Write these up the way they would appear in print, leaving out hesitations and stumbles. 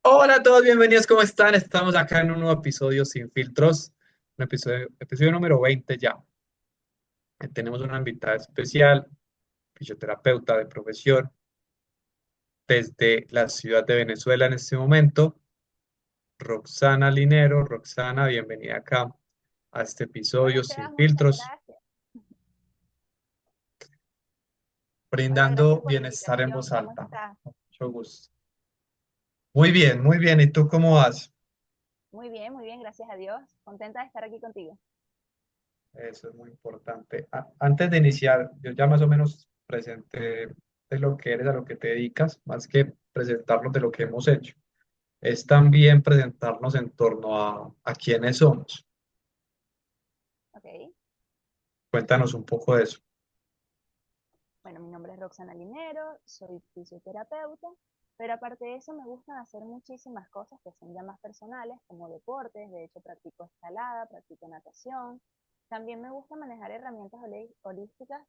Hola a todos, bienvenidos, ¿cómo están? Estamos acá en un nuevo episodio sin filtros, un episodio número 20 ya. Tenemos una invitada especial, fisioterapeuta de profesión, desde la ciudad de Venezuela en este momento, Roxana Linero. Roxana, bienvenida acá a este Hola episodio Sebas, sin muchas filtros, gracias. Hola, gracias brindando por la bienestar en invitación. voz ¿Cómo alta. estás? Mucho gusto. Muy bien, muy bien. ¿Y tú cómo vas? Muy bien, gracias a Dios. Contenta de estar aquí contigo. Eso es muy importante. Antes de iniciar, yo ya más o menos presenté de lo que eres, a lo que te dedicas, más que presentarnos de lo que hemos hecho. Es también presentarnos en torno a quiénes somos. Ok. Cuéntanos un poco de eso. Bueno, mi nombre es Roxana Linero, soy fisioterapeuta, pero aparte de eso me gustan hacer muchísimas cosas que son ya más personales, como deportes. De hecho, practico escalada, practico natación. También me gusta manejar herramientas holísticas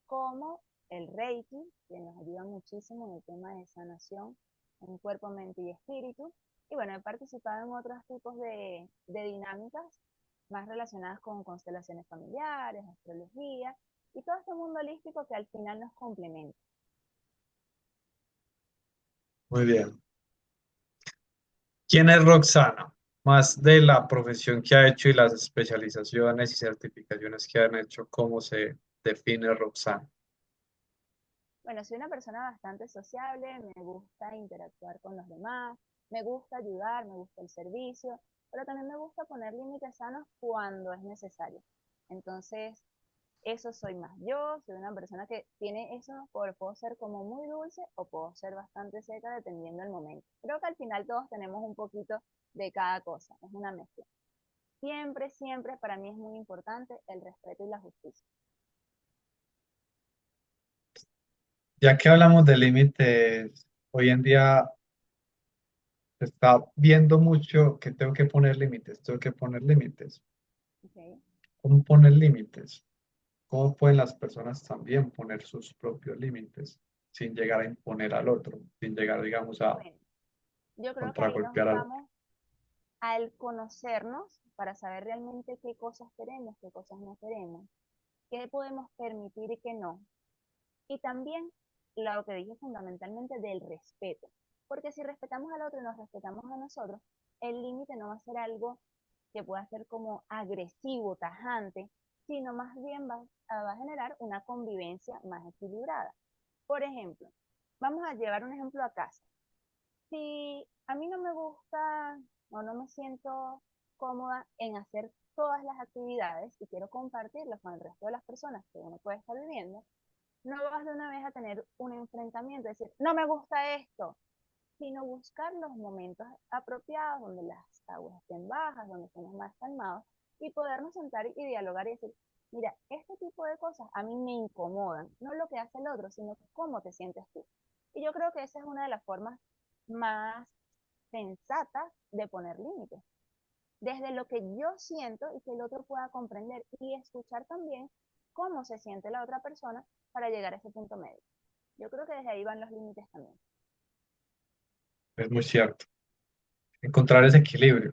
como el Reiki, que nos ayuda muchísimo en el tema de sanación en cuerpo, mente y espíritu. Y bueno, he participado en otros tipos de dinámicas más relacionadas con constelaciones familiares, astrología y todo este mundo holístico que al final nos complementa. Muy bien. ¿Quién es Roxana? Más de la profesión que ha hecho y las especializaciones y certificaciones que han hecho, ¿cómo se define Roxana? Bueno, soy una persona bastante sociable, me gusta interactuar con los demás, me gusta ayudar, me gusta el servicio, pero también me gusta poner límites sanos cuando es necesario. Entonces, eso soy más yo, soy una persona que tiene eso, puedo ser como muy dulce o puedo ser bastante seca dependiendo del momento. Creo que al final todos tenemos un poquito de cada cosa, es una mezcla. Siempre, siempre para mí es muy importante el respeto y la justicia. Ya que hablamos de límites, hoy en día se está viendo mucho que tengo que poner límites. ¿Okay? ¿Cómo poner límites? ¿Cómo pueden las personas también poner sus propios límites sin llegar a imponer al otro, sin llegar, digamos, a Bueno, yo creo que ahí nos contragolpear al otro? vamos al conocernos para saber realmente qué cosas queremos, qué cosas no queremos, qué podemos permitir y qué no. Y también lo que dije fundamentalmente del respeto. Porque si respetamos al otro y nos respetamos a nosotros, el límite no va a ser algo que pueda ser como agresivo, tajante, sino más bien va a generar una convivencia más equilibrada. Por ejemplo, vamos a llevar un ejemplo a casa. Si a mí no me gusta o no me siento cómoda en hacer todas las actividades y quiero compartirlas con el resto de las personas que uno puede estar viviendo, no vas de una vez a tener un enfrentamiento, decir, no me gusta esto, sino buscar los momentos apropiados donde las aguas estén bajas, donde estemos más calmados y podernos sentar y dialogar y decir, mira, este tipo de cosas a mí me incomodan, no lo que hace el otro, sino cómo te sientes tú. Y yo creo que esa es una de las formas más sensatas de poner límites, desde lo que yo siento y que el otro pueda comprender y escuchar también cómo se siente la otra persona para llegar a ese punto medio. Yo creo que desde ahí van los límites también. Es muy cierto. Encontrar ese equilibrio.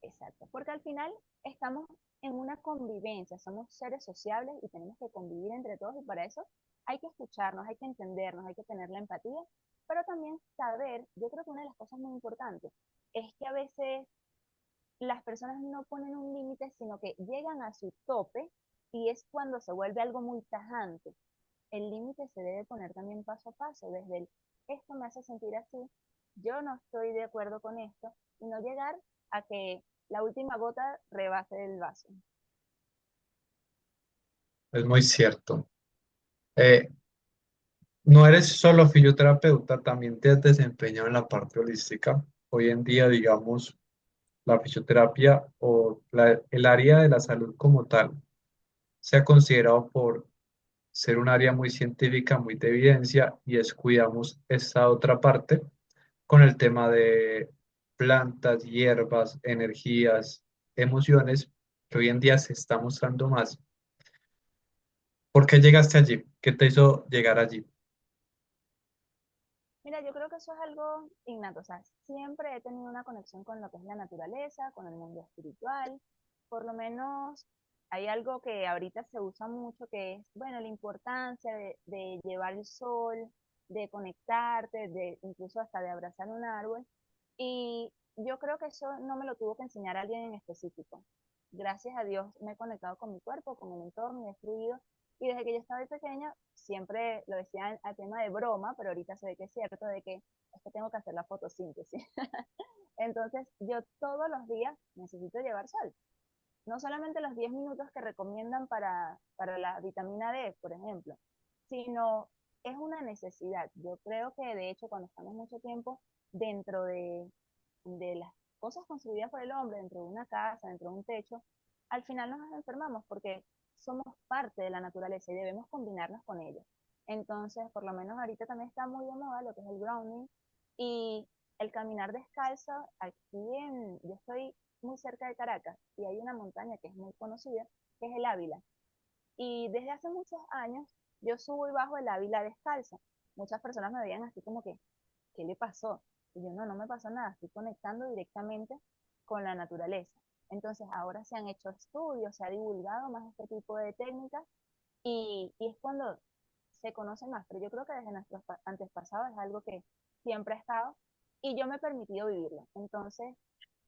Exacto, porque al final estamos en una convivencia, somos seres sociables y tenemos que convivir entre todos y para eso hay que escucharnos, hay que entendernos, hay que tener la empatía, pero también saber, yo creo que una de las cosas muy importantes es que a veces las personas no ponen un límite, sino que llegan a su tope y es cuando se vuelve algo muy tajante. El límite se debe poner también paso a paso, desde el esto me hace sentir así, yo no estoy de acuerdo con esto, y no llegar a que la última gota rebase el vaso. Es muy cierto. Eh, no eres solo fisioterapeuta, también te has desempeñado en la parte holística. Hoy en día, digamos, la fisioterapia o el área de la salud como tal se ha considerado por ser un área muy científica, muy de evidencia, y descuidamos esta otra parte con el tema de plantas, hierbas, energías, emociones, que hoy en día se está mostrando más. ¿Por qué llegaste allí? ¿Qué te hizo llegar allí? Mira, yo creo que eso es algo innato, o sea, siempre he tenido una conexión con lo que es la naturaleza, con el mundo espiritual, por lo menos hay algo que ahorita se usa mucho que es, bueno, la importancia de llevar el sol, de conectarte, de incluso hasta de abrazar un árbol, y yo creo que eso no me lo tuvo que enseñar alguien en específico. Gracias a Dios me he conectado con mi cuerpo, con el entorno y he fluido. Y desde que yo estaba pequeña, siempre lo decían a tema de broma, pero ahorita se ve que es cierto, de que es que tengo que hacer la fotosíntesis. Entonces, yo todos los días necesito llevar sol. No solamente los 10 minutos que recomiendan para la vitamina D, por ejemplo, sino es una necesidad. Yo creo que de hecho cuando estamos mucho tiempo dentro de las cosas construidas por el hombre, dentro de una casa, dentro de un techo, al final nos enfermamos porque somos parte de la naturaleza y debemos combinarnos con ella. Entonces, por lo menos ahorita también está muy de moda lo que es el grounding y el caminar descalzo. Yo estoy muy cerca de Caracas y hay una montaña que es muy conocida, que es el Ávila. Y desde hace muchos años yo subo y bajo el Ávila descalza. Muchas personas me veían así como que, ¿qué le pasó? Y yo, no, no me pasó nada, estoy conectando directamente con la naturaleza. Entonces ahora se han hecho estudios, se ha divulgado más este tipo de técnicas y es cuando se conoce más, pero yo creo que desde nuestros antepasados es algo que siempre ha estado y yo me he permitido vivirlo. Entonces,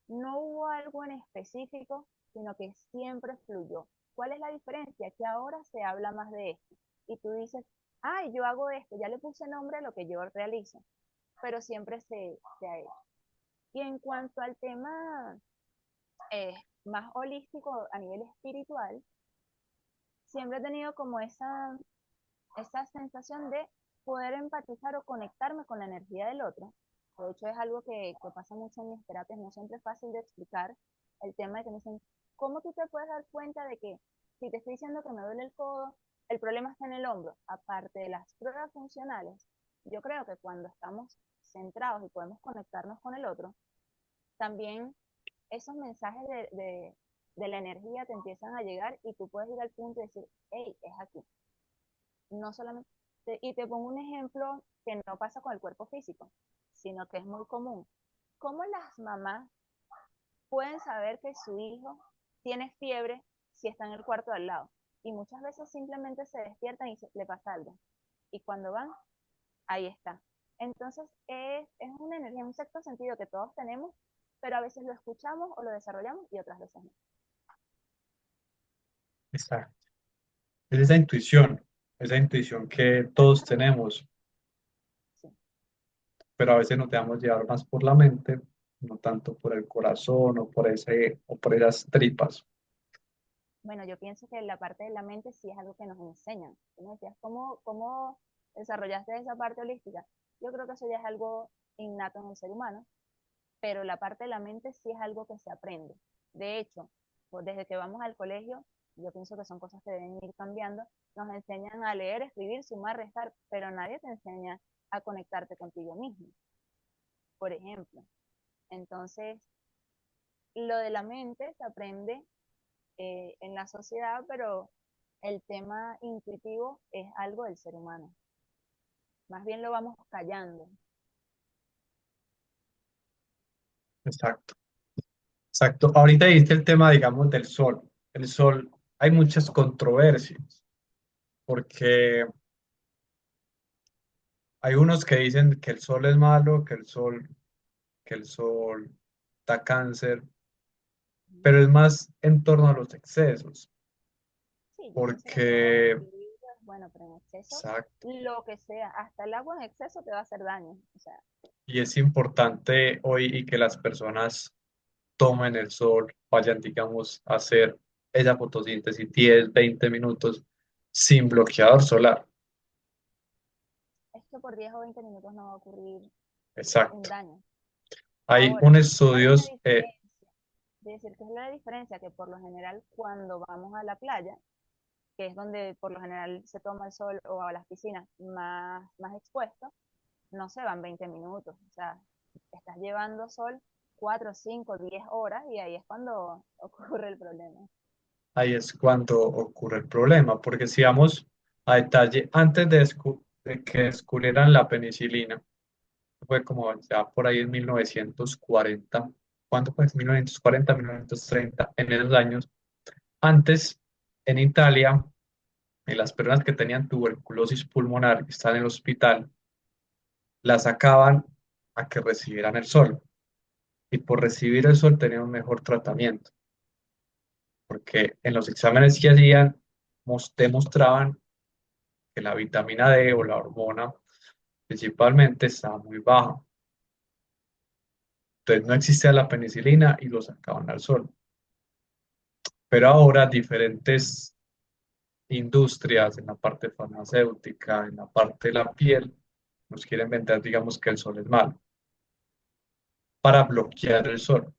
no hubo algo en específico, sino que siempre fluyó. ¿Cuál es la diferencia? Que ahora se habla más de esto. Y tú dices, ay, yo hago esto, ya le puse nombre a lo que yo realizo, pero siempre se ha hecho. Y en cuanto al tema eh, más holístico a nivel espiritual, siempre he tenido como esa sensación de poder empatizar o conectarme con la energía del otro. De hecho, es algo que pasa mucho en mis terapias, no siempre es fácil de explicar el tema de que me dicen, ¿cómo tú te puedes dar cuenta de que si te estoy diciendo que me duele el codo, el problema está en el hombro? Aparte de las pruebas funcionales, yo creo que cuando estamos centrados y podemos conectarnos con el otro, también esos mensajes de la energía te empiezan a llegar y tú puedes ir al punto y decir, hey, es aquí. No solamente, y te pongo un ejemplo que no pasa con el cuerpo físico, sino que es muy común. ¿Cómo las mamás pueden saber que su hijo tiene fiebre si está en el cuarto de al lado? Y muchas veces simplemente se despiertan y le pasa algo. Y cuando van, ahí está. Entonces es una energía, un sexto sentido que todos tenemos, pero a veces lo escuchamos o lo desarrollamos y otras veces no. Exacto. Es esa intuición que ¿La todos desarrollamos? tenemos, Sí. pero a veces nos dejamos llevar más por la mente, no tanto por el corazón o por esas tripas. Bueno, yo pienso que la parte de la mente sí es algo que nos enseñan. Tú me decías, ¿cómo desarrollaste esa parte holística? Yo creo que eso ya es algo innato en el ser humano, pero la parte de la mente sí es algo que se aprende. De hecho, pues desde que vamos al colegio, yo pienso que son cosas que deben ir cambiando. Nos enseñan a leer, escribir, sumar, restar, pero nadie te enseña a conectarte contigo mismo, por ejemplo. Entonces, lo de la mente se aprende en la sociedad, pero el tema intuitivo es algo del ser humano. Más bien lo vamos callando. Exacto, exacto. Ahorita dijiste el tema, digamos, del sol. El sol, hay muchas controversias, porque hay unos que dicen que el sol es malo, que el sol da cáncer, pero es más en torno a los excesos, Sí, yo pienso que todo en porque, equilibrio es bueno, pero en exceso, exacto, lo que sea, hasta el agua en exceso te va a hacer daño. O sea, y es importante hoy y que las personas tomen el sol, vayan, digamos, a hacer esa fotosíntesis 10, 20 minutos sin bloqueador solar. es que por 10 o 20 minutos no va a ocurrir un Exacto. daño. Hay un Ahora, ¿cuál es la estudios, diferencia? De decir que es la diferencia que por lo general cuando vamos a la playa, que es donde por lo general se toma el sol o a las piscinas más expuestos, no se van 20 minutos, o sea, estás llevando sol 4, 5, 10 horas y ahí es cuando ocurre el problema. ahí es cuando ocurre el problema, porque si vamos a detalle, antes de que descubrieran la penicilina, fue como ya por ahí en 1940. ¿Cuánto fue? 1940, 1930, en esos años. Antes, en Italia, en las personas que tenían tuberculosis pulmonar y estaban en el hospital, las sacaban a que recibieran el sol. Y por recibir el sol tenían un mejor tratamiento, porque en los exámenes que hacían demostraban que la vitamina D o la hormona principalmente estaba muy baja. Entonces no existía la penicilina y lo sacaban al sol. Pero ahora diferentes industrias en la parte farmacéutica, en la parte de la piel, nos quieren vender, digamos, que el sol es malo para bloquear el sol.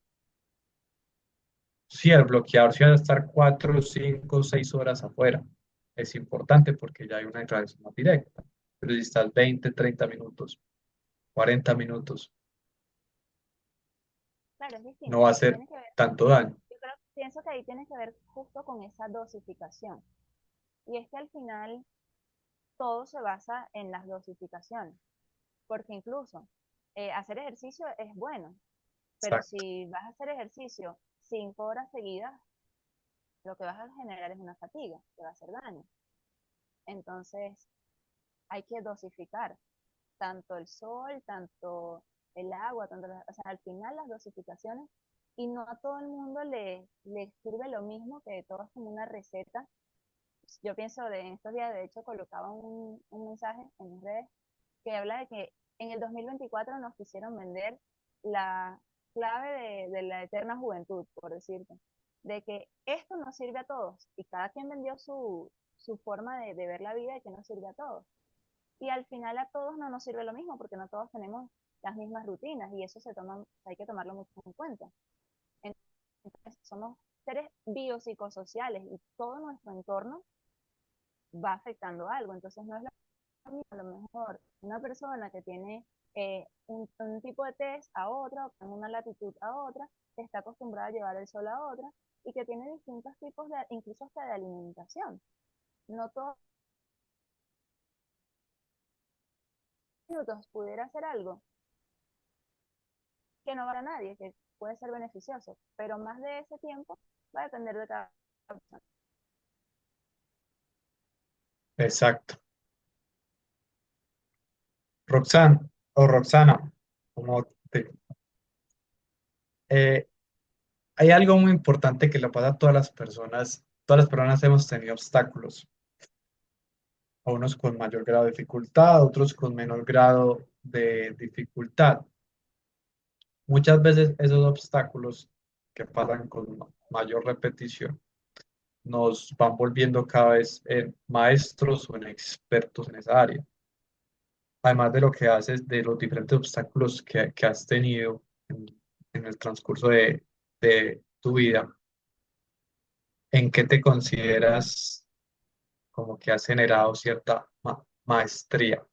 Sí, el bloqueador sí va a estar 4, 5, 6 horas afuera. Es importante porque ya hay una radiación más directa. Pero si estás 20, 30 minutos, 40 minutos, Claro, es no va a distinto. hacer Tiene que ver, tanto daño. yo creo, pienso que ahí tiene que ver justo con esa dosificación. Y es que al final todo se basa en las dosificaciones, porque incluso hacer ejercicio es bueno, pero Exacto. si vas a hacer ejercicio 5 horas seguidas, lo que vas a generar es una fatiga, te va a hacer daño. Entonces, hay que dosificar tanto el sol, tanto el agua, o sea, al final las dosificaciones, y no a todo el mundo le sirve lo mismo, que todo es como una receta. Yo pienso, en estos días, de hecho, colocaba un mensaje en mis redes que habla de que en el 2024 nos quisieron vender la clave de la eterna juventud, por decirte, de que esto nos sirve a todos, y cada quien vendió su forma de ver la vida y que nos sirve a todos. Y al final a todos no nos sirve lo mismo, porque no todos tenemos las mismas rutinas, y eso hay que tomarlo mucho en cuenta. Entonces, somos seres biopsicosociales y todo nuestro entorno va afectando algo. Entonces, no es lo mismo, a lo mejor una persona que tiene un tipo de test a otra, con una latitud a otra, que está acostumbrada a llevar el sol a otra, y que tiene distintos tipos de, incluso hasta de alimentación. No todos los minutos pudiera hacer algo que no va a nadie, que puede ser beneficioso, pero más de ese tiempo va a depender de cada persona. Exacto. Roxana, o Roxana, como eh, hay algo muy importante que le pasa a todas las personas. Todas las personas hemos tenido obstáculos, a unos con mayor grado de dificultad, otros con menor grado de dificultad. Muchas veces esos obstáculos que pasan con mayor repetición nos van volviendo cada vez en maestros o en expertos en esa área. Además de lo que haces, de los diferentes obstáculos que has tenido en el transcurso de tu vida, ¿en qué te consideras como que has generado cierta maestría?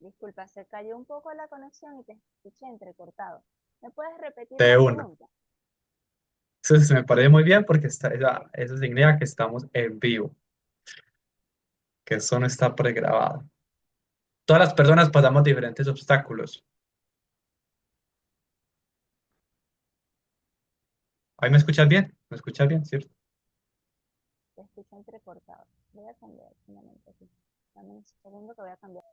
Disculpa, se cayó un poco la conexión y te escuché entrecortado. ¿Me puedes repetir De la una. pregunta? Eso me parece muy bien porque eso significa que estamos en vivo, que eso no está pregrabado. Todas las personas pasamos diferentes obstáculos. ¿Ahí me escuchas bien? ¿Me escuchas bien, cierto? Te escucho entrecortado. Voy a cambiar un momento aquí. Dame un segundo que voy a cambiar.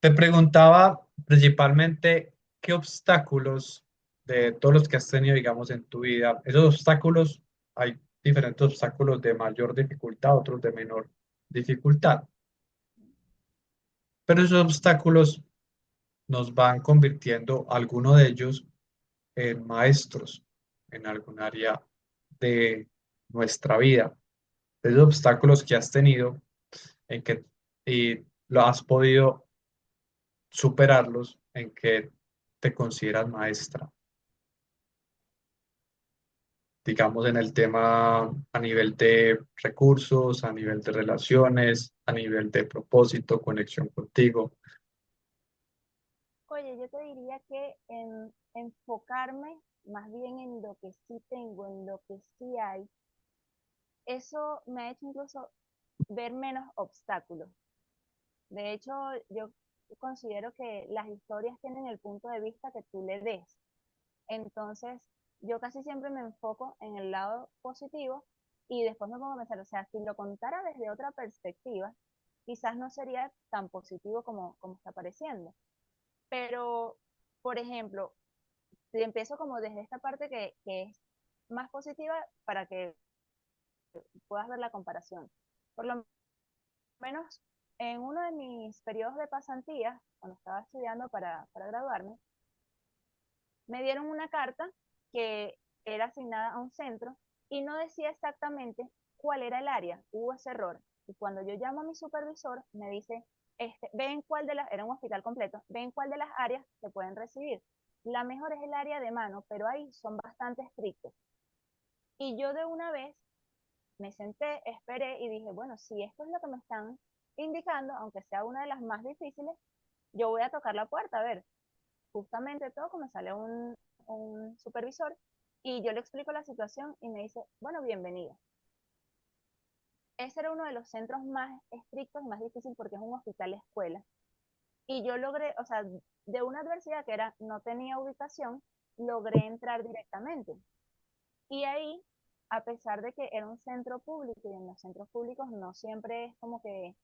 Te preguntaba principalmente qué obstáculos de todos los que has tenido, digamos, en tu vida, esos obstáculos, hay diferentes obstáculos de mayor dificultad, otros de menor dificultad, pero esos obstáculos nos van convirtiendo, algunos de ellos, en maestros en algún área de nuestra vida. Esos obstáculos que has tenido en que y lo has podido superarlos, en que te consideras maestra, digamos, en el tema a nivel de recursos, a nivel de relaciones, a nivel de propósito, conexión contigo. Oye, yo te diría que enfocarme más bien en lo que sí tengo, en lo que sí hay, eso me ha hecho incluso ver menos obstáculos. De hecho, yo considero que las historias tienen el punto de vista que tú le des. Entonces, yo casi siempre me enfoco en el lado positivo y después me pongo a pensar, o sea, si lo contara desde otra perspectiva, quizás no sería tan positivo como está pareciendo. Pero, por ejemplo, si empiezo como desde esta parte que es más positiva para que puedas ver la comparación. Por lo menos en uno de mis periodos de pasantía, cuando estaba estudiando para graduarme, me dieron una carta que era asignada a un centro y no decía exactamente cuál era el área. Hubo ese error. Y cuando yo llamo a mi supervisor, me dice, ven cuál de las, era un hospital completo, ven cuál de las áreas se pueden recibir. La mejor es el área de mano, pero ahí son bastante estrictos. Y yo de una vez me senté, esperé y dije, bueno, si esto es lo que me están indicando, aunque sea una de las más difíciles, yo voy a tocar la puerta, a ver, justamente todo como sale un supervisor y yo le explico la situación y me dice, bueno, bienvenido. Ese era uno de los centros más estrictos y más difíciles porque es un hospital escuela. Y yo logré, o sea, de una adversidad que era no tenía ubicación, logré entrar directamente. Y ahí, a pesar de que era un centro público y en los centros públicos no siempre es como que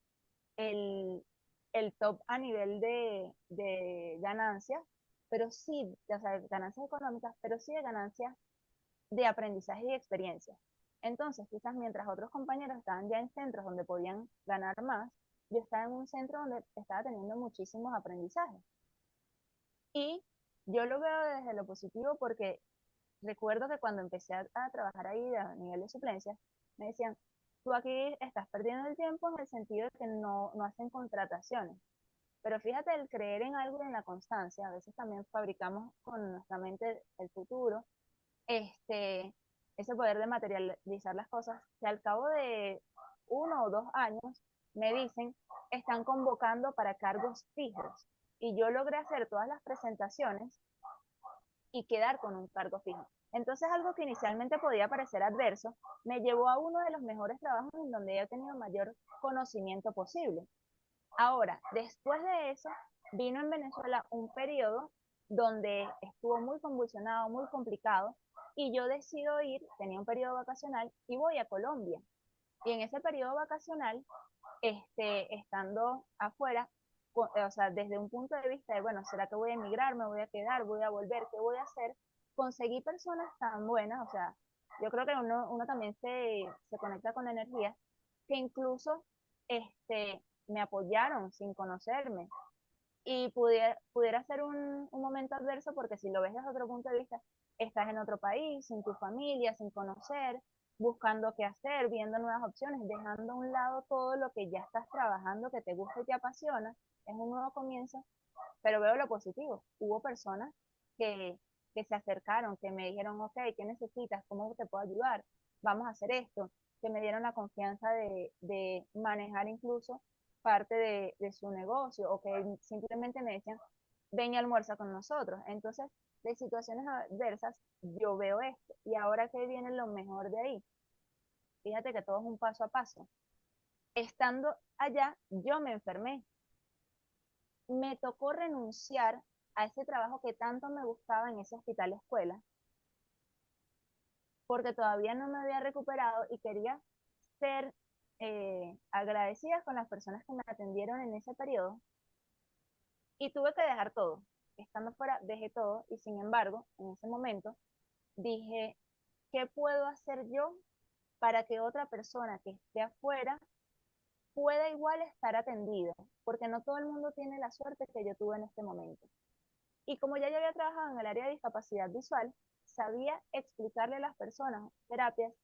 el, el top a nivel de ganancias, pero sí, o sea, ganancias económicas, pero sí de ganancias de aprendizaje y experiencia. Entonces, quizás mientras otros compañeros estaban ya en centros donde podían ganar más, yo estaba en un centro donde estaba teniendo muchísimos aprendizajes. Y yo lo veo desde lo positivo porque recuerdo que cuando empecé a trabajar ahí a nivel de suplencia, me decían, tú aquí estás perdiendo el tiempo en el sentido de que no hacen contrataciones. Pero fíjate, el creer en algo y en la constancia, a veces también fabricamos con nuestra mente el futuro, este, ese poder de materializar las cosas, que al cabo de 1 o 2 años me dicen, están convocando para cargos fijos. Y yo logré hacer todas las presentaciones y quedar con un cargo fijo. Entonces algo que inicialmente podía parecer adverso, me llevó a uno de los mejores trabajos en donde he tenido mayor conocimiento posible. Ahora, después de eso, vino en Venezuela un periodo donde estuvo muy convulsionado, muy complicado, y yo decido ir, tenía un periodo vacacional, y voy a Colombia. Y en ese periodo vacacional, estando afuera, o sea, desde un punto de vista de, bueno, ¿será que voy a emigrar? ¿Me voy a quedar? ¿Voy a volver? ¿Qué voy a hacer? Conseguí personas tan buenas, o sea, yo creo que uno también se conecta con la energía, que incluso me apoyaron sin conocerme y pudiera ser un momento adverso porque si lo ves desde otro punto de vista, estás en otro país, sin tu familia, sin conocer, buscando qué hacer, viendo nuevas opciones, dejando a un lado todo lo que ya estás trabajando, que te gusta y te apasiona, es un nuevo comienzo, pero veo lo positivo. Hubo personas que, que se acercaron, que me dijeron, ok, ¿qué necesitas? ¿Cómo te puedo ayudar? Vamos a hacer esto, que me dieron la confianza de manejar incluso parte de su negocio o que simplemente me decían, ven y almuerza con nosotros. Entonces, de situaciones adversas, yo veo esto. Y ahora que viene lo mejor de ahí, fíjate que todo es un paso a paso. Estando allá, yo me enfermé. Me tocó renunciar a ese trabajo que tanto me gustaba en ese hospital escuela, porque todavía no me había recuperado y quería ser agradecida con las personas que me atendieron en ese periodo y tuve que dejar todo. Estando fuera, dejé todo y sin embargo, en ese momento dije, ¿qué puedo hacer yo para que otra persona que esté afuera pueda igual estar atendida? Porque no todo el mundo tiene la suerte que yo tuve en este momento. Y como ya yo había trabajado en el área de discapacidad visual, sabía explicarle a las personas terapias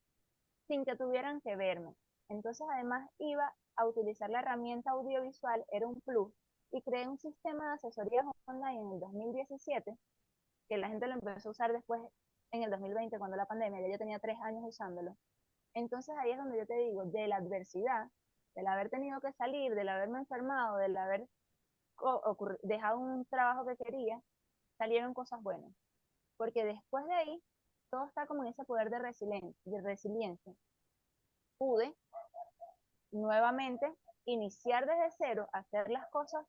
sin que tuvieran que verme. Entonces, además, iba a utilizar la herramienta audiovisual, era un plus, y creé un sistema de asesorías online en el 2017, que la gente lo empezó a usar después en el 2020, cuando la pandemia, ya yo tenía 3 años usándolo. Entonces, ahí es donde yo te digo, de la adversidad, del haber tenido que salir, del haberme enfermado, del haber dejado un trabajo que quería, salieron cosas buenas. Porque después de ahí, todo está como en ese poder de resiliencia. Pude nuevamente iniciar desde cero, hacer las cosas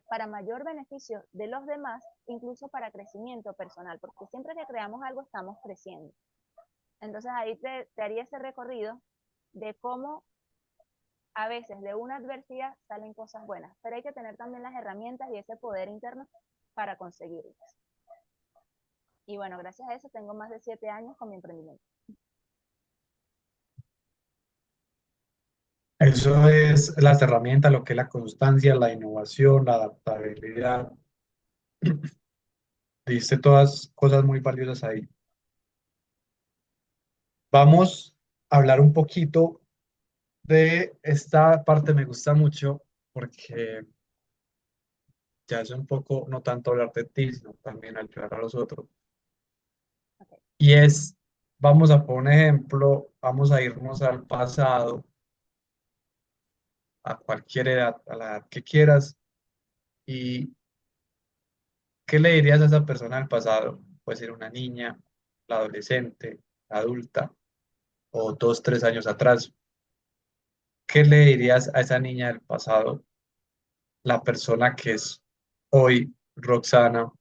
para mayor beneficio de los demás, incluso para crecimiento personal, porque siempre que creamos algo estamos creciendo. Entonces ahí te haría ese recorrido de cómo a veces de una adversidad salen cosas buenas, pero hay que tener también las herramientas y ese poder interno para conseguirlas. Y bueno, gracias a eso tengo más de 7 años con mi emprendimiento. Eso es las herramientas, lo que es la constancia, la innovación, la adaptabilidad. Dice todas cosas muy valiosas ahí. Vamos a hablar un poquito de esta parte, me gusta mucho porque ya es un poco, no tanto hablar de ti, sino también ayudar a los otros. Okay. Y es, vamos a poner un ejemplo, vamos a irnos al pasado, a cualquier edad, a la edad que quieras, y ¿qué le dirías a esa persona del pasado? Puede ser una niña, la adolescente, la adulta, o 2, 3 años atrás. ¿Qué le dirías a esa niña del pasado, la persona que es hoy Roxana,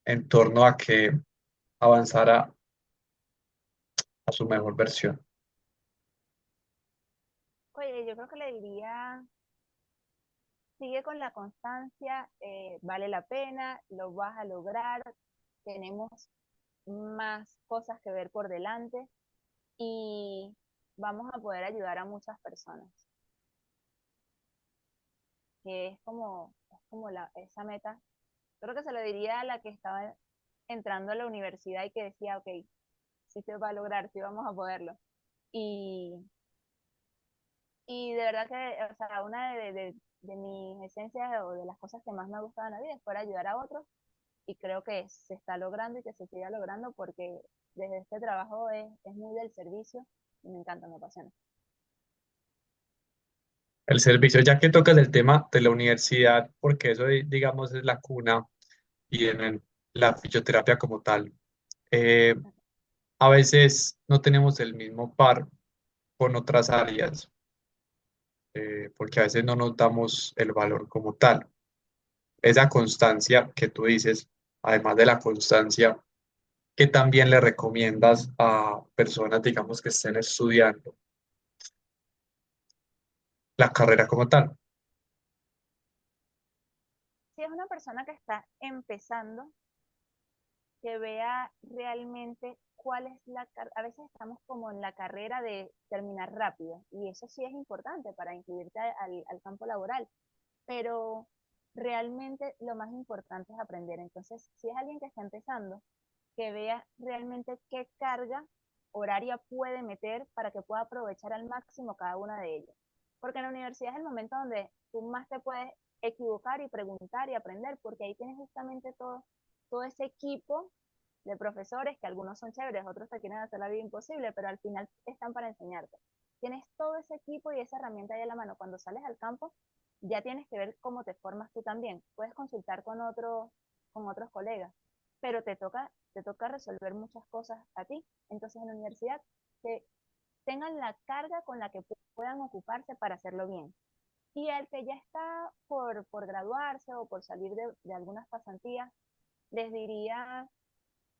en torno a que avanzara a su mejor versión? Oye, yo creo que le diría, sigue con la constancia, vale la pena, lo vas a lograr, tenemos más cosas que ver por delante y vamos a poder ayudar a muchas personas, que es como esa meta. Creo que se lo diría a la que estaba entrando a la universidad y que decía, ok, sí se va a lograr, sí vamos a poderlo. Y, y de verdad que, o sea, una de mis esencias o de las cosas que más me ha gustado en la vida es poder ayudar a otros y creo que se está logrando y que se siga logrando porque desde este trabajo es muy del servicio y me encanta, me apasiona. El servicio, ya que tocas el tema de la universidad, porque eso, digamos, es la cuna y la fisioterapia como tal. eh, a veces no tenemos el mismo par con otras áreas, porque a veces no nos damos el valor como tal. Esa constancia que tú dices, además de la constancia, que también le recomiendas a personas, digamos, que estén estudiando la carrera como tal. Si es una persona que está empezando, que vea realmente cuál es a veces estamos como en la carrera de terminar rápido y eso sí es importante para incluirte al campo laboral, pero realmente lo más importante es aprender. Entonces, si es alguien que está empezando, que vea realmente qué carga horaria puede meter para que pueda aprovechar al máximo cada una de ellas. Porque en la universidad es el momento donde tú más te puedes equivocar y preguntar y aprender, porque ahí tienes justamente todo ese equipo de profesores, que algunos son chéveres, otros te quieren hacer la vida imposible, pero al final están para enseñarte. Tienes todo ese equipo y esa herramienta ahí a la mano. Cuando sales al campo, ya tienes que ver cómo te formas tú también. Puedes consultar con otros colegas, pero te toca resolver muchas cosas a ti. Entonces en la universidad que tengan la carga con la que puedan ocuparse para hacerlo bien. Y el que ya está por graduarse o por salir de algunas pasantías, les diría,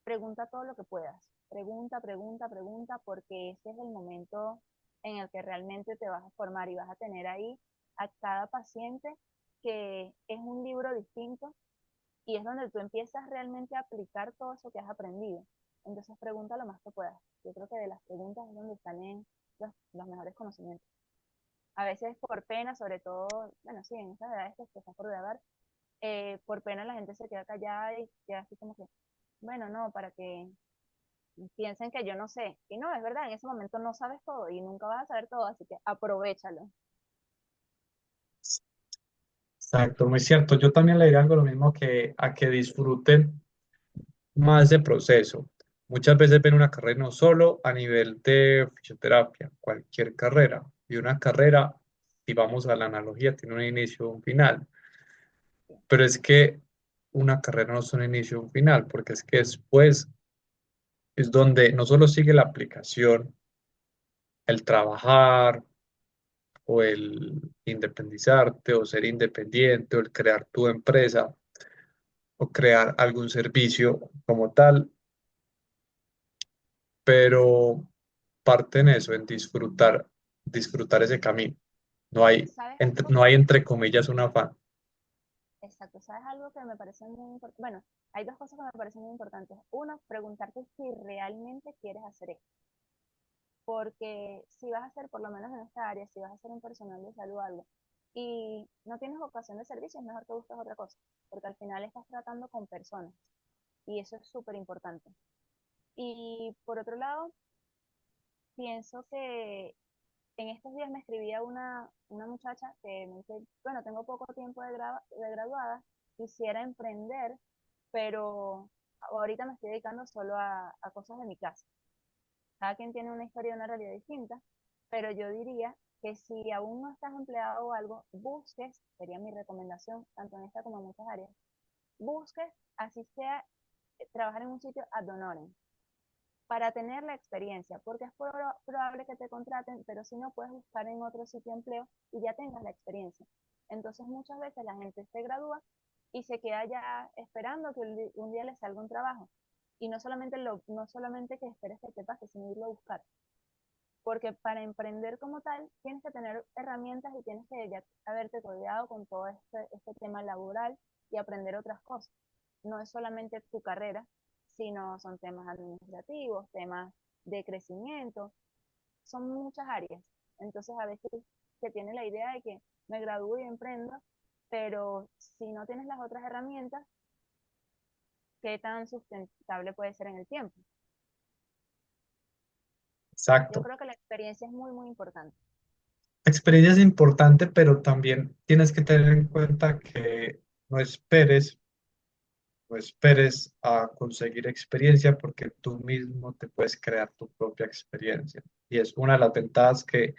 pregunta todo lo que puedas. Pregunta, pregunta, pregunta, porque ese es el momento en el que realmente te vas a formar y vas a tener ahí a cada paciente que es un libro distinto y es donde tú empiezas realmente a aplicar todo eso que has aprendido. Entonces pregunta lo más que puedas. Yo creo que de las preguntas es donde están los mejores conocimientos. A veces por pena, sobre todo, bueno, sí, en esas edades que estás por grabar, por pena la gente se queda callada y queda así como que, bueno, no, para que piensen que yo no sé. Y no, es verdad, en ese momento no sabes todo y nunca vas a saber todo, así que aprovéchalo. Exacto, muy cierto. Yo también le diría algo lo mismo que a que disfruten más de proceso. Muchas veces ven una carrera no solo a nivel de fisioterapia, cualquier carrera. Y una carrera, si vamos a la analogía, tiene un inicio y un final. Pero es que una carrera no es un inicio y un final, porque es que después es donde no solo sigue la aplicación, el trabajar, o el independizarte o ser independiente o el crear tu empresa o crear algún servicio como tal, pero parte en eso, en disfrutar ese camino. No hay, ¿Sabes algo no hay entre comillas un afán. Exacto, ¿sabes algo que me parece muy importante? Bueno, hay dos cosas que me parecen muy importantes. Uno, preguntarte si realmente quieres hacer esto. Porque si vas a hacer, por lo menos en esta área, si vas a ser un personal de salud o algo, y no tienes vocación de servicio, es mejor que busques otra cosa. Porque al final estás tratando con personas. Y eso es súper importante. Y por otro lado, pienso que en estos días me escribía una muchacha que me dice, bueno, tengo poco tiempo de graduada, quisiera emprender, pero ahorita me estoy dedicando solo a cosas de mi casa. Cada quien tiene una historia y una realidad distinta, pero yo diría que si aún no estás empleado o algo, busques, sería mi recomendación, tanto en esta como en muchas áreas, busques, así sea, trabajar en un sitio ad honorem, para tener la experiencia, porque es probable que te contraten, pero si no puedes buscar en otro sitio de empleo y ya tengas la experiencia. Entonces muchas veces la gente se gradúa y se queda ya esperando que un día le salga un trabajo. Y no solamente que esperes que te pase, sino irlo a buscar. Porque para emprender como tal, tienes que tener herramientas y tienes que ya haberte rodeado con todo este tema laboral y aprender otras cosas. No es solamente tu carrera, sino son temas administrativos, temas de crecimiento, son muchas áreas. Entonces a veces se tiene la idea de que me gradúo y emprendo, pero si no tienes las otras herramientas, ¿qué tan sustentable puede ser en el tiempo? Yo Exacto. creo que la experiencia es muy, muy importante. Experiencia es importante, pero también tienes que tener en cuenta que no esperes, no esperes a conseguir experiencia porque tú mismo te puedes crear tu propia experiencia. Y es una de las ventajas que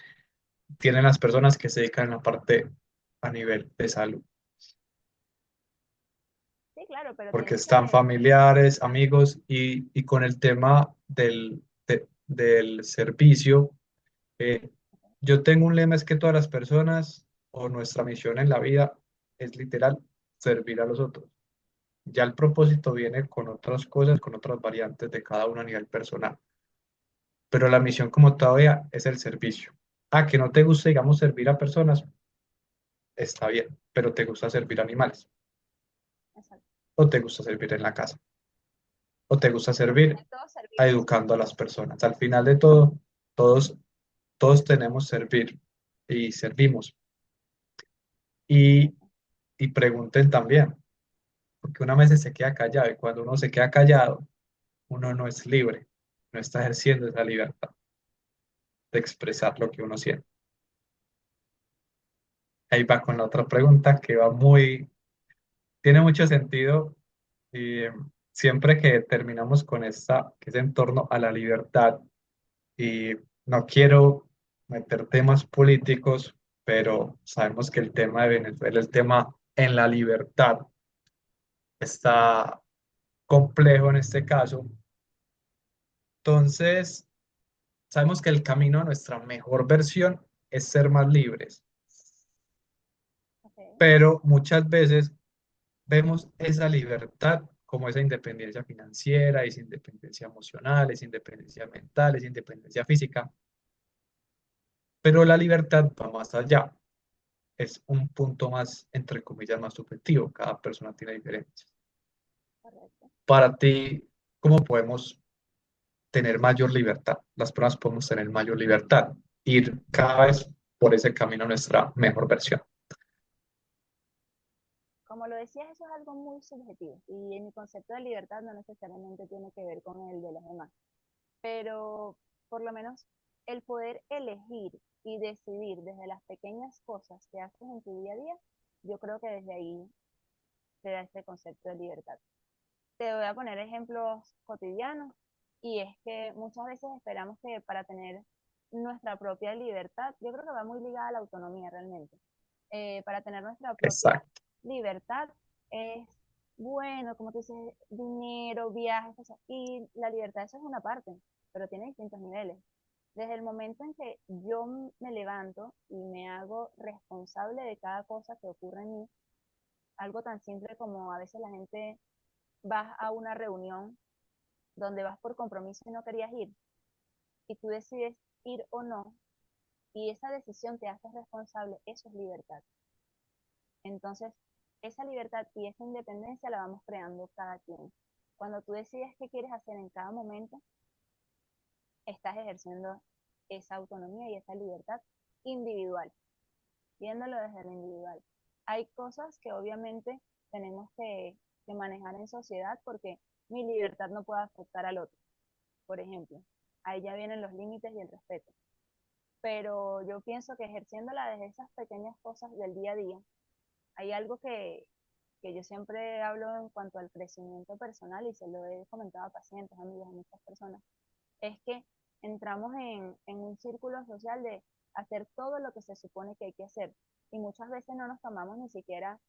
tienen las personas que se dedican a la parte a nivel de salud, Sí, claro, pero porque tienes están que familiares, amigos y con el tema del servicio. Yo tengo un lema, es que todas las personas o nuestra misión en la vida es literal servir a los otros. Ya el propósito viene con otras cosas, con otras variantes de cada uno a nivel personal, pero la misión como todavía es el servicio. A que no te guste, digamos, servir a personas, está bien, pero te gusta servir a animales, exacto, o te gusta servir en la casa, o te gusta al servir final todo a servimos. educando a las personas. Al final de todo, todos, todos tenemos servir y servimos. Y, Exacto, y pregunten también, porque una vez se queda callado y cuando uno se queda callado, uno no es libre, no está ejerciendo esa libertad de expresar lo que uno siente. Ahí va con la otra pregunta que va tiene mucho sentido y siempre que terminamos con esta, que es en torno a la libertad, y no quiero meter temas políticos, pero sabemos que el tema de Venezuela, el tema en la libertad, está complejo en este caso. Entonces, sabemos que el camino a nuestra mejor versión es ser más libres, ok, pero muchas veces vemos esa libertad como esa independencia financiera, esa independencia emocional, esa independencia mental, esa independencia física, pero la libertad va más allá, es un punto más, entre comillas, más subjetivo, cada persona tiene diferencias. correcto. Para ti, ¿cómo podemos tener mayor libertad? Las personas podemos tener mayor libertad, ir cada vez por ese camino a nuestra mejor versión. Como lo decías, eso es algo muy subjetivo y en mi concepto de libertad no necesariamente tiene que ver con el de los demás, pero por lo menos el poder elegir y decidir desde las pequeñas cosas que haces en tu día a día, yo creo que desde ahí te da este concepto de libertad. Te voy a poner ejemplos cotidianos y es que muchas veces esperamos que para tener nuestra propia libertad, yo creo que va muy ligada a la autonomía realmente. Para tener nuestra propia Exacto, libertad es bueno, como tú dices, dinero, viajes, cosas, y la libertad eso es una parte, pero tiene distintos niveles. Desde el momento en que yo me levanto y me hago responsable de cada cosa que ocurre en mí, algo tan simple como a veces la gente va a una reunión donde vas por compromiso y no querías ir, y tú decides ir o no, y esa decisión te hace responsable, eso es libertad. Entonces, esa libertad y esa independencia la vamos creando cada quien. Cuando tú decides qué quieres hacer en cada momento, estás ejerciendo esa autonomía y esa libertad individual, viéndolo desde lo individual. Hay cosas que obviamente tenemos que manejar en sociedad porque mi libertad no puede afectar al otro, por ejemplo. Ahí ya vienen los límites y el respeto. Pero yo pienso que ejerciéndola desde esas pequeñas cosas del día a día, hay algo que yo siempre hablo en cuanto al crecimiento personal y se lo he comentado a pacientes, amigos, a muchas personas, es que entramos en un círculo social de hacer todo lo que se supone que hay que hacer y muchas veces no nos tomamos ni siquiera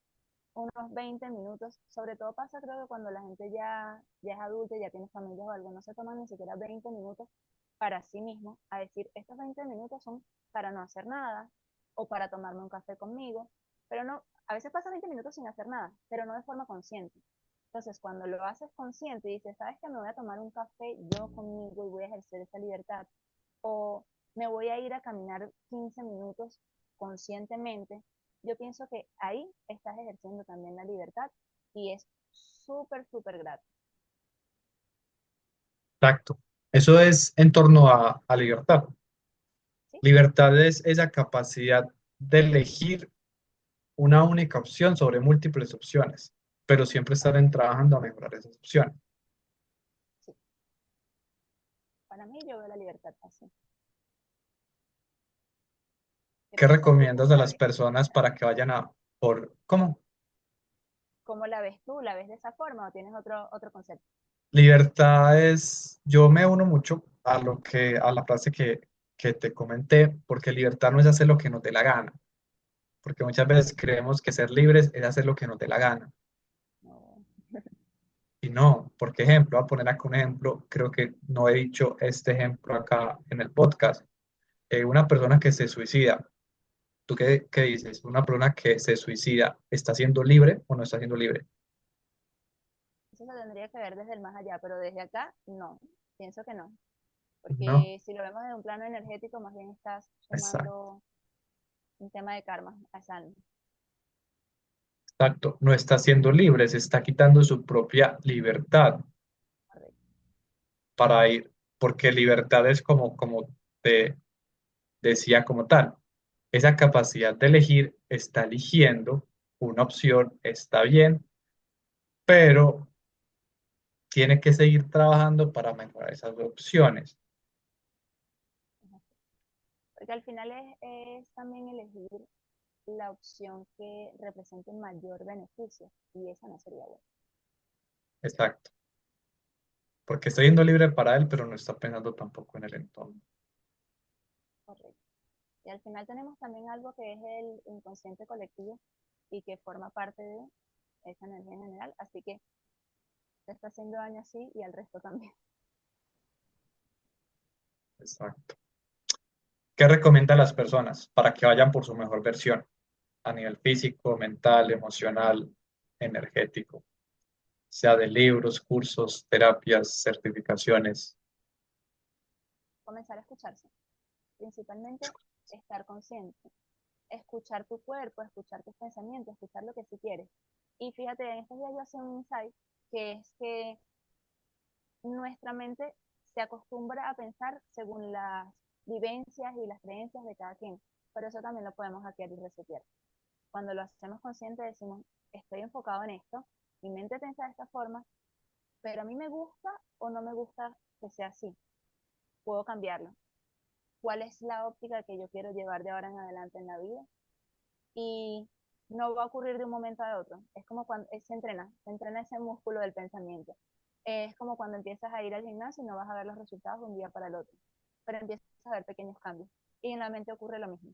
unos 20 minutos, sobre todo pasa creo que cuando la gente ya es adulta, ya tiene familia o algo, no se toman ni siquiera 20 minutos para sí mismo, a decir, estos 20 minutos son para no hacer nada o para tomarme un café conmigo, pero no, a veces pasa 20 minutos sin hacer nada, pero no de forma consciente. Entonces, cuando lo haces consciente y dices, sabes que me voy a tomar un café yo conmigo y voy a ejercer esa libertad, o me voy a ir a caminar 15 minutos conscientemente, yo pienso que ahí estás ejerciendo también la libertad y es súper, súper grato. Exacto. Eso es en torno a libertad. ¿Sí? Libertad es esa capacidad de elegir una única opción sobre múltiples opciones, pero siempre estar trabajando a mejorar esas opciones. Sí. Para mí yo veo la libertad así. ¿Qué ¿Qué piensas tú? ¿Cómo recomiendas a la las ves? personas para que vayan a por cómo? ¿Cómo la ves tú? ¿La ves de esa forma o tienes otro concepto? Libertad es, yo me uno mucho a la frase que te comenté, porque libertad no es hacer lo que nos dé la gana, porque muchas veces creemos que ser libres es hacer lo que nos dé la gana. No. Y no, porque ejemplo, voy a poner acá un ejemplo, creo que no he dicho este ejemplo acá en el podcast. Una persona que se suicida, ¿tú qué dices? Una persona que se suicida, ¿está siendo libre o no está siendo libre? Eso se tendría que ver desde el más allá, pero desde acá no, pienso que no, No, porque si lo vemos de un plano energético, más bien estás exacto, sumando un tema de karma a esa alma. exacto. No está siendo libre, se está quitando su propia libertad Correcto. para ir, porque libertad es como te decía como tal, esa capacidad de elegir, está eligiendo una opción, está bien, pero tiene que seguir trabajando para mejorar esas opciones. Porque al final es también elegir la opción que represente mayor beneficio y esa no sería buena. Exacto. Porque está siendo libre para él, pero no está pensando tampoco en el entorno. Correcto. Y al final tenemos también algo que es el inconsciente colectivo y que forma parte de esa energía en general, así que te está haciendo daño así y al resto también. Exacto. ¿Qué recomienda a las personas para que vayan por su mejor versión a nivel físico, mental, emocional, energético? Sea de libros, cursos, terapias, certificaciones. Comenzar a escucharse, principalmente estar consciente, escuchar tu cuerpo, escuchar tus pensamientos, escuchar lo que sí quieres. Y fíjate, en estos días yo hacía un insight que es que nuestra mente se acostumbra a pensar según las vivencias y las creencias de cada quien, pero eso también lo podemos hackear y resetear. Cuando lo hacemos consciente decimos, estoy enfocado en esto, mi mente piensa de esta forma, pero a mí me gusta o no me gusta que sea así, puedo cambiarlo. ¿Cuál es la óptica que yo quiero llevar de ahora en adelante en la vida? Y no va a ocurrir de un momento a otro. Es como cuando se entrena ese músculo del pensamiento. Es como cuando empiezas a ir al gimnasio y no vas a ver los resultados de un día para el otro, pero empiezas a ver pequeños cambios. Y en la mente ocurre lo mismo.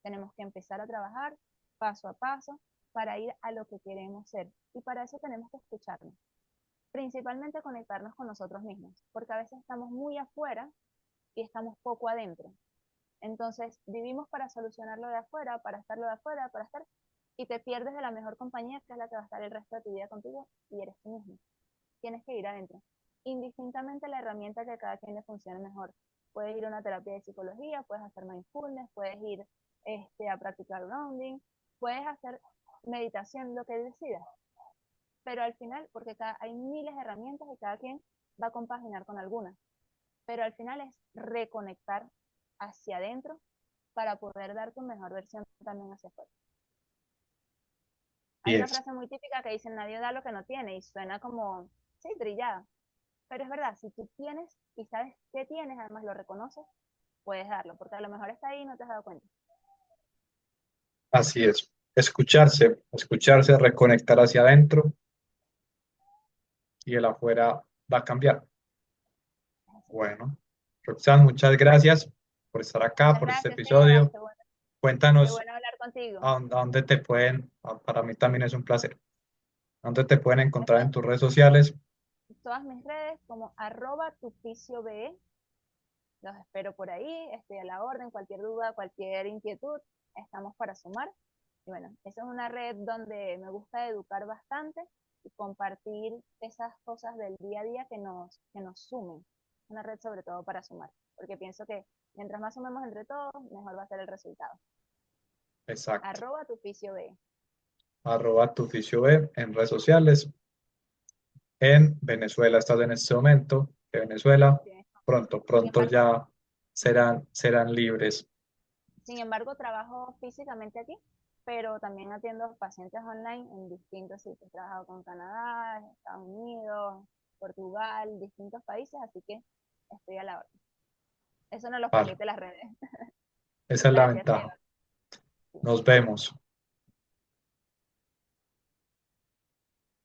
Tenemos que empezar a trabajar paso a paso para ir a lo que queremos ser. Y para eso tenemos que escucharnos. Principalmente conectarnos con nosotros mismos, porque a veces estamos muy afuera y estamos poco adentro. Entonces, vivimos para solucionarlo de afuera, para estarlo de afuera, para estar, y te pierdes de la mejor compañía, que es la que va a estar el resto de tu vida contigo, y eres tú mismo. Tienes que ir adentro. Indistintamente la herramienta que a cada quien le funcione mejor. Puedes ir a una terapia de psicología, puedes hacer mindfulness, puedes ir a practicar grounding, puedes hacer meditación, lo que decidas. Pero al final, porque hay miles de herramientas y cada quien va a compaginar con algunas. Pero al final es reconectar hacia adentro para poder dar tu mejor versión también hacia afuera. Y Hay una es frase muy típica que dice, nadie da lo que no tiene, y suena como, sí, trillada. Pero es verdad, si tú tienes y sabes qué tienes, además lo reconoces, puedes darlo, porque a lo mejor está ahí y no te has dado cuenta. así es. Escucharse, reconectar hacia adentro y el afuera va a cambiar. Bueno, Roxanne, muchas gracias por estar acá, Muchas por este gracias, Sebas. episodio. Qué Cuéntanos bueno hablar contigo. a dónde te pueden, para mí también es un placer, a dónde te pueden Me encontrar en puedes tus redes sociales. todas mis redes como @tufisiobee. Los espero por ahí, estoy a la orden, cualquier duda, cualquier inquietud, estamos para sumar. Y bueno, esa es una red donde me gusta educar bastante y compartir esas cosas del día a día que nos sumen. Una red sobre todo para sumar, porque pienso que mientras más sumemos entre todos, mejor va a ser el resultado. Exacto. @tufisiobee. @tufisioweb en redes sociales. En Venezuela estás en este momento, que Venezuela Sí. pronto, Sin pronto embargo, ya serán libres. Sin embargo, trabajo físicamente aquí, pero también atiendo pacientes online en distintos sitios. He trabajado con Canadá, Estados Unidos, Portugal, distintos países, así que estoy a la orden. Eso no lo Vale, permite las redes. esa es la Gracias, ventaja. Eva. Nos vemos.